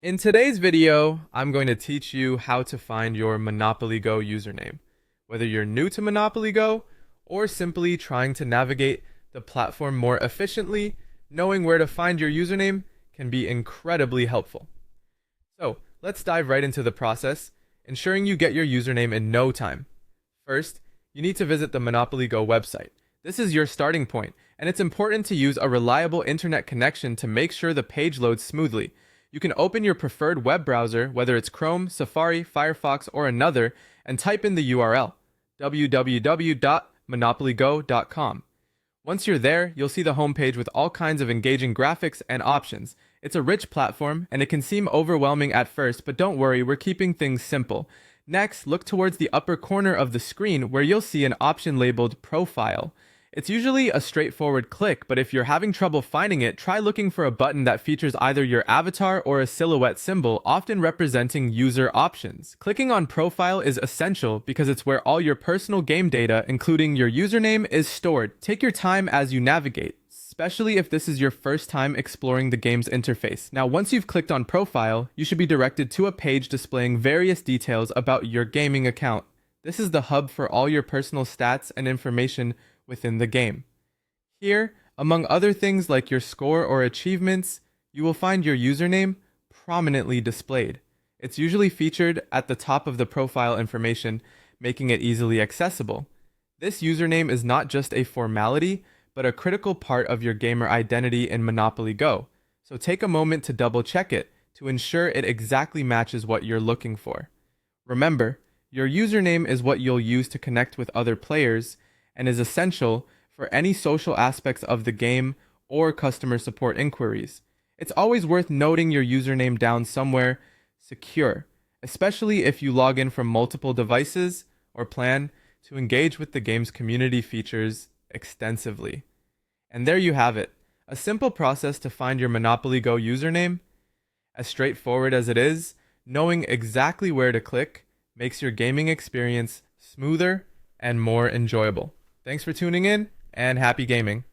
In today's video, I'm going to teach you how to find your Monopoly Go username. Whether you're new to Monopoly Go or simply trying to navigate the platform more efficiently, knowing where to find your username can be incredibly helpful. So, let's dive right into the process, ensuring you get your username in no time. First, you need to visit the Monopoly Go website. This is your starting point, and it's important to use a reliable internet connection to make sure the page loads smoothly. You can open your preferred web browser, whether it's Chrome, Safari, Firefox, or another, and type in the URL www.monopolygo.com. Once you're there, you'll see the homepage with all kinds of engaging graphics and options. It's a rich platform, and it can seem overwhelming at first, but don't worry, we're keeping things simple. Next, look towards the upper corner of the screen where you'll see an option labeled Profile. It's usually a straightforward click, but if you're having trouble finding it, try looking for a button that features either your avatar or a silhouette symbol, often representing user options. Clicking on Profile is essential because it's where all your personal game data, including your username, is stored. Take your time as you navigate, especially if this is your first time exploring the game's interface. Now, once you've clicked on Profile, you should be directed to a page displaying various details about your gaming account. This is the hub for all your personal stats and information within the game. Here, among other things like your score or achievements, you will find your username prominently displayed. It's usually featured at the top of the profile information, making it easily accessible. This username is not just a formality, but a critical part of your gamer identity in Monopoly Go. So take a moment to double check it to ensure it exactly matches what you're looking for. Remember, your username is what you'll use to connect with other players and is essential for any social aspects of the game or customer support inquiries. It's always worth noting your username down somewhere secure, especially if you log in from multiple devices or plan to engage with the game's community features extensively. And there you have it, a simple process to find your Monopoly Go username. As straightforward as it is, knowing exactly where to click makes your gaming experience smoother and more enjoyable. Thanks for tuning in, and happy gaming.